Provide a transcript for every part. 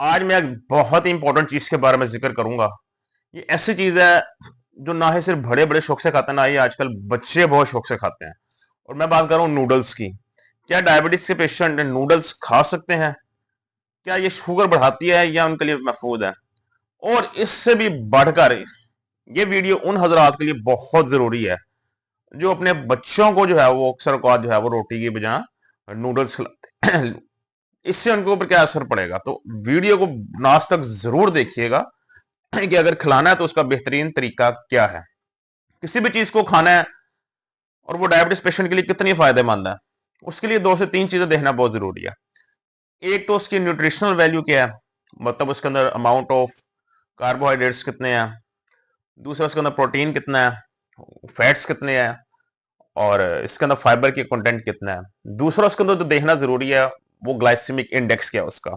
आज मैं एक बहुत ही इंपॉर्टेंट चीज के बारे में जिक्र करूंगा। ये ऐसी चीज है जो ना ही सिर्फ बड़े बड़े शौक से खाते हैं, ना ही आजकल बच्चे बहुत शौक से खाते हैं। और मैं बात कर रहा हूँ नूडल्स की। क्या डायबिटीज के पेशेंट नूडल्स खा सकते हैं? क्या ये शुगर बढ़ाती है या उनके लिए महफूज है? और इससे भी बढ़कर ये वीडियो उन हजरात के लिए बहुत जरूरी है जो अपने बच्चों को जो है वो अक्सर औकात जो है वो रोटी की बजाय नूडल्स खिलाते हैं। इससे उनके ऊपर क्या असर पड़ेगा? तो वीडियो को लास्ट तक जरूर देखिएगा कि अगर खिलाना है तो उसका बेहतरीन तरीका क्या है। किसी भी चीज को खाना है और वो डायबिटीज पेशेंट के लिए कितनी फायदेमंद है, उसके लिए दो से तीन चीजें देखना बहुत जरूरी है। एक तो उसकी न्यूट्रिशनल वैल्यू क्या है, मतलब उसके अंदर अमाउंट ऑफ कार्बोहाइड्रेट्स कितने हैं। दूसरा, उसके अंदर प्रोटीन कितना है, फैट्स कितने हैं, और इसके अंदर फाइबर की कंटेंट कितना है। दूसरा, उसके अंदर जो देखना जरूरी है वो ग्लाइसेमिक इंडेक्स क्या है उसका।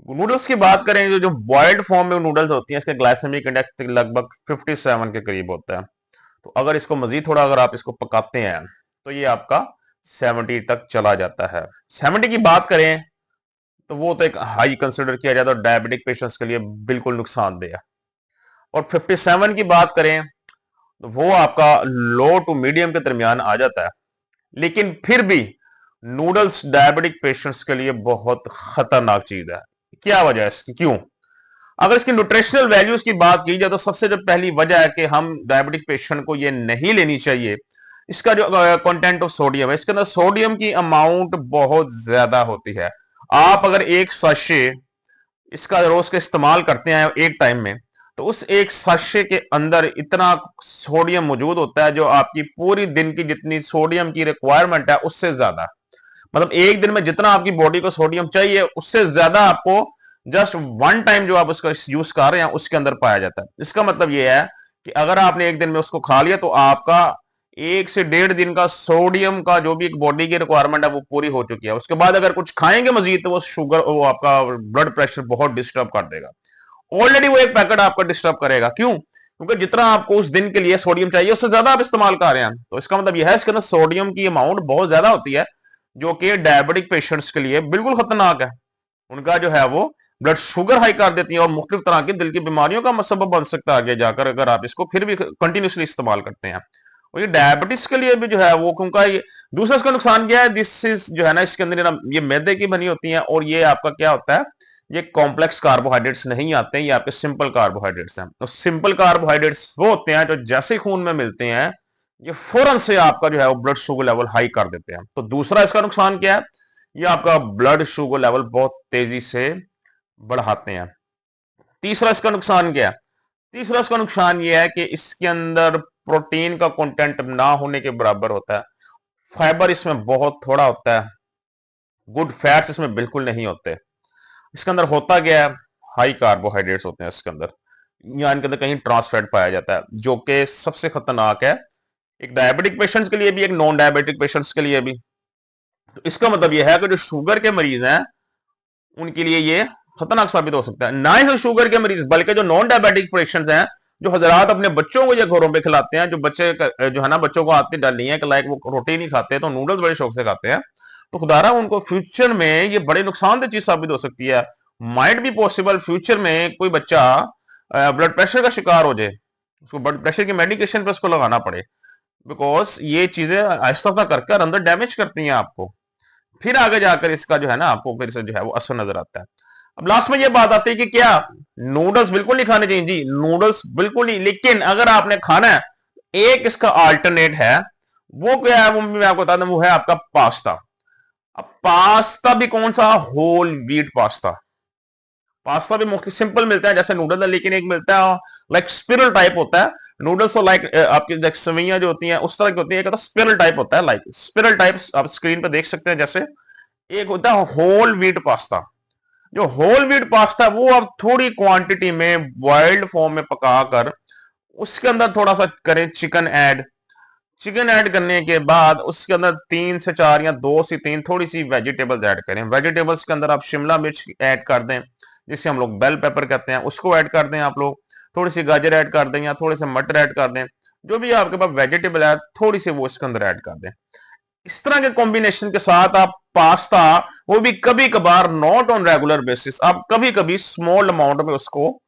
नूडल्स की बात करें, जो बॉइल्ड फॉर्म में नूडल्स होती हैं, इसका ग्लाइसेमिक इंडेक्स लगभग 57 के करीब होता है। तो अगर इसको मजीद थोड़ा अगर आप इसको पकाते हैं तो ये आपका 70 तक चला जाता है। 70 की बात करें तो वो तो एक हाई कंसिडर किया जाता है, डायबिटिक पेशेंट्स के लिए बिल्कुल नुकसानदेह है। और 57 की बात करें तो वो आपका लो टू मीडियम के दरमियान आ जाता है। लेकिन फिर भी नूडल्स डायबिटिक पेशेंट्स के लिए बहुत खतरनाक चीज है। क्या वजह है इसकी, क्यों? अगर इसकी न्यूट्रिशनल वैल्यूज की बात की जाए तो सबसे जो पहली वजह है कि हम डायबिटिक पेशेंट को ये नहीं लेनी चाहिए, इसका जो कंटेंट ऑफ सोडियम है, इसके अंदर सोडियम की अमाउंट बहुत ज्यादा होती है। आप अगर एक साशे इसका रोज का इस्तेमाल करते हैं एक टाइम में, तो उस एक साशे के अंदर इतना सोडियम मौजूद होता है जो आपकी पूरी दिन की जितनी सोडियम की रिक्वायरमेंट है उससे ज्यादा, मतलब एक दिन में जितना आपकी बॉडी को सोडियम चाहिए उससे ज्यादा आपको जस्ट वन टाइम जो आप उसका यूज कर रहे हैं उसके अंदर पाया जाता है। इसका मतलब यह है कि अगर आपने एक दिन में उसको खा लिया तो आपका 1 से 1.5 दिन का सोडियम का जो भी एक बॉडी की रिक्वायरमेंट है वो पूरी हो चुकी है। उसके बाद अगर कुछ खाएंगे मजीद तो वो शुगर, वो आपका ब्लड प्रेशर बहुत डिस्टर्ब कर देगा। ऑलरेडी वो एक पैकेट आपका डिस्टर्ब करेगा, क्यों? क्योंकि जितना आपको उस दिन के लिए सोडियम चाहिए उससे ज्यादा आप इस्तेमाल कर रहे हैं। तो इसका मतलब यह है इसके अंदर सोडियम की अमाउंट बहुत ज्यादा होती है, जो कि डायबिटिक पेशेंट्स के लिए बिल्कुल खतरनाक है। उनका जो है वो ब्लड शुगर हाई कर देती है और मुख्तलिफ तरह की दिल की बीमारियों का सबब बन सकता है आगे जाकर, अगर आप इसको फिर भी कंटिन्यूसली इस्तेमाल करते हैं। और ये डायबिटीज के लिए भी जो है वो, क्योंकि ये दूसरा इसका नुकसान क्या है, दिस इज जो है ना, इसके अंदर ये मैदे की बनी होती है और ये आपका क्या होता है, ये कॉम्प्लेक्स कार्बोहाइड्रेट्स नहीं आते हैं, ये आपके सिंपल कार्बोहाइड्रेट्स हैं। तो सिंपल कार्बोहाइड्रेट्स वो होते हैं जो जैसे खून में मिलते हैं ये फौरन से आपका जो है वो ब्लड शुगर लेवल हाई कर देते हैं। तो दूसरा इसका नुकसान क्या है, ये आपका ब्लड शुगर लेवल बहुत तेजी से बढ़ाते हैं। तीसरा इसका नुकसान क्या है? तीसरा इसका नुकसान यह है कि इसके अंदर प्रोटीन का कंटेंट ना होने के बराबर होता है। फाइबर इसमें बहुत थोड़ा होता है, गुड फैट्स इसमें बिल्कुल नहीं होते। इसके अंदर होता क्या है, हाई कार्बोहाइड्रेट्स होते हैं इसके अंदर, या इनके अंदर कहीं ट्रांस फैट पाया जाता है जो कि सबसे खतरनाक है, एक डायबिटिक पेशेंट्स के लिए भी, एक नॉन डायबिटिक पेशेंट्स के लिए भी। तो इसका मतलब यह है कि जो शुगर के मरीज हैं उनके लिए ये खतरनाक साबित हो सकता है। ना ही सिर्फ शुगर के मरीज बल्कि जो नॉन डायबिटिक पेशेंट्स हैं, जो हजरात अपने बच्चों को ये घरों पे खिलाते हैं, जो बच्चे जो है ना, बच्चों को आदतें डाली हैं कि लाइक वो रोटी नहीं खाते तो नूडल्स बड़े शौक से खाते हैं, तो खुदारा उनको फ्यूचर में ये बड़े नुकसानदेह चीज साबित हो सकती है। माइट भी पॉसिबल फ्यूचर में कोई बच्चा ब्लड प्रेशर का शिकार हो जाए, उसको ब्लड प्रेशर की मेडिकेशन पे उसको लगाना पड़े, बिकॉज ये चीजें आहिस्ता आहिस्ता करके अंदर डैमेज करती हैं आपको। फिर आगे जाकर इसका जो है ना आपको फिर से जो है वो असर नजर आता है। अब लास्ट में ये बात आती है कि क्या नूडल्स बिल्कुल नहीं खाने चाहिए? जी, नूडल्स बिल्कुल नहीं, लेकिन अगर आपने खाना है, एक इसका अल्टरनेट है। वो क्या है वो मैं आपको बता दूं, वो है आपका पास्ता। अब पास्ता भी कौन सा? Whole wheat pasta. पास्ता भी मुख्तलिफ सिंपल मिलता है जैसे नूडल है, लेकिन एक मिलता है लाइक स्पिरल टाइप होता है। नूडल्स तो लाइक आपकी सवैयां जो होती हैं उस तरह की होती है, एक स्पिरल टाइप होता है, लाइक स्पिरल टाइप आप स्क्रीन पे देख सकते हैं जैसे। एक होता है होल व्हीट पास्ता। जो होल व्हीट पास्ता वो आप थोड़ी क्वांटिटी में बॉइल्ड फॉर्म में पकाकर उसके अंदर थोड़ा सा करें चिकन ऐड। चिकन ऐड करने के बाद उसके अंदर 3 से 4 या 2 से 3 थोड़ी सी वेजिटेबल्स ऐड करें। वेजिटेबल्स के अंदर आप शिमला मिर्च ऐड कर दें, जिसे हम लोग बेल पेपर कहते हैं, उसको ऐड कर दें आप लोग। थोड़ी सी गाजर ऐड कर दें या थोड़े से मटर ऐड कर दें, जो भी आपके पास वेजिटेबल है थोड़ी सी वो इसके अंदर ऐड कर दें। इस तरह के कॉम्बिनेशन के साथ आप पास्ता, वो भी कभी कभार, नॉट ऑन रेगुलर बेसिस, आप कभी कभी स्मॉल अमाउंट में उसको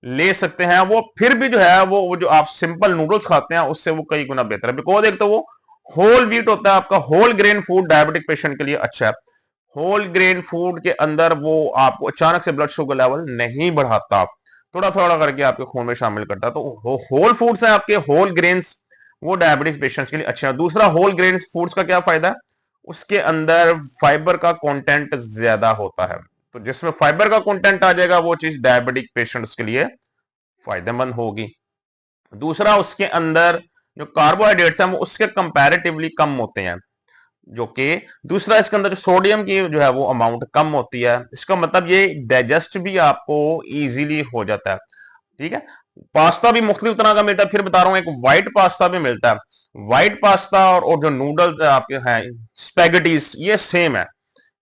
ले सकते हैं। वो फिर भी जो है वो जो आप सिंपल नूडल्स खाते हैं उससे वो कई गुना बेहतर है। बिकॉज एक तो वो होल व्हीट होता है, आपका whole grain food diabetic patient के लिए अच्छा है। होल ग्रेन फूड के अंदर वो आपको अचानक से ब्लड शुगर लेवल नहीं बढ़ाता, थोड़ा थोड़ा करके आपके खून में शामिल करता है। तो होल फूड्स हैं आपके, होल ग्रेन्स, वो डायबिटिक पेशेंट्स के लिए अच्छे हैं। दूसरा, होल ग्रेन फूड्स का क्या फायदा है, उसके अंदर फाइबर का कंटेंट ज्यादा होता है। तो जिसमें फाइबर का कंटेंट आ जाएगा वो चीज डायबिटिक पेशेंट्स के लिए फायदेमंद होगी। दूसरा, उसके अंदर जो कार्बोहाइड्रेट्स हैं वो उसके कंपैरेटिवली कम होते हैं, जो कि दूसरा, इसके अंदर जो सोडियम की जो है वो अमाउंट कम होती है। इसका मतलब ये डाइजेस्ट भी आपको इजीली हो जाता है। ठीक है। पास्ता भी मुख्तलिफ तरह का मिलता है, फिर बता रहा हूं, एक व्हाइट पास्ता भी मिलता है। व्हाइट पास्ता और जो नूडल्स आपके हैं स्पेगेटीज, ये सेम है,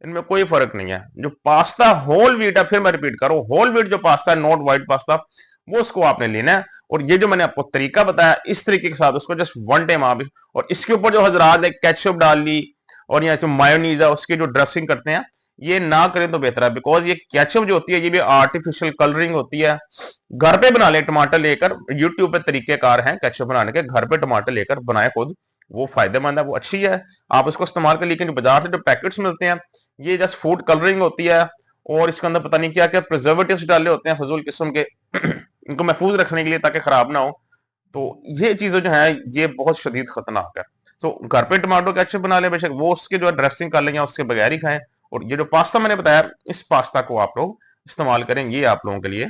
इनमें कोई फर्क नहीं है। जो पास्ता होल व्हीट है, फिर मैं रिपीट करूं, होल व्हीट जो पास्ता है, नॉट व्हाइट पास्ता, वो उसको आपने लेना है। और ये जो मैंने आपको तरीका बताया, इस तरीके के साथ उसको जस्ट वन टाइम आप, और इसके ऊपर जो हजरात ने केचप डाल ली और यहाँ जो मायोनीज है उसकी जो ड्रेसिंग करते हैं, ये ना करें तो बेहतर है। बिकॉज ये केचप जो होती है ये भी आर्टिफिशियल कलरिंग होती है। घर पे बना ले, टमाटर लेकर, यूट्यूब पे तरीकेकार हैं केचप बनाने के, घर पे टमाटर लेकर बनाए खुद, वो फायदेमंद है, वो अच्छी है, आप उसको इस्तेमाल कर। लेकिन बाजार से जो पैकेट्स मिलते हैं ये जस्ट फूड कलरिंग होती है, और इसके अंदर पता नहीं क्या क्या प्रिजर्वेटिव्स डाले होते हैं फजूल किस्म के इनको महफूज रखने के लिए ताकि खराब ना हो। तो ये चीजें जो है ये बहुत शदीद खतरनाक है। तो घर पे टमाटो केचप बना लें बेशक, वो उसके जो है ड्रेसिंग कर लें या उसके बगैर ही खाएं। और ये जो पास्ता मैंने बताया, इस पास्ता को आप लोग इस्तेमाल करें, ये आप लोगों के लिए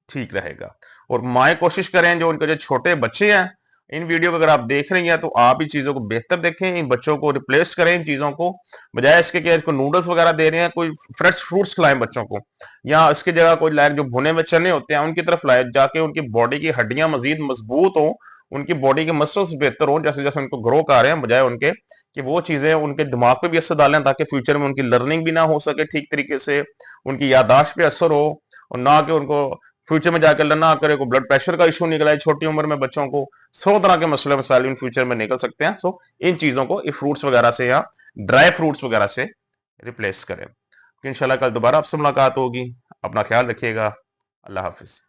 ठीक रहेगा। और माए कोशिश करें, जो उनके जो छोटे बच्चे हैं, इन वीडियो को अगर आप देख रही हैं तो आप ही चीजों को बेहतर देखें, इन बच्चों को रिप्लेस करें इन चीजों को, बजाय इसके कि इसको नूडल्स वगैरह दे रहे हैं, कोई फ्रेश फ्रूट्स खिलाएं बच्चों को, या इसकी जगह कोई लाइक जो भुने हुए चने होते हैं उनकी तरफ लाए, जाके उनकी बॉडी की हड्डियां मजीद मजबूत हो, उनकी बॉडी के मसल्स बेहतर हो जैसे जैसे उनको ग्रो कर रहे हैं, बजाय उनके कि वो चीजें उनके दिमाग पे भी असर डालें ताकि फ्यूचर में उनकी लर्निंग भी ना हो सके ठीक तरीके से, उनकी याददाश्त पे असर हो, और ना कि उनको फ्यूचर में जाकर ना करे को ब्लड प्रेशर का इशू निकला है छोटी उम्र में बच्चों को। 100 तरह के मसले मसाइल इन फ्यूचर में निकल सकते हैं। सो इन चीजों को फ्रूट्स वगैरह से या ड्राई फ्रूट्स वगैरह से रिप्लेस करें। इंशाल्लाह कल दोबारा आपसे मुलाकात होगी। अपना ख्याल रखिएगा। अल्लाह हाफिज।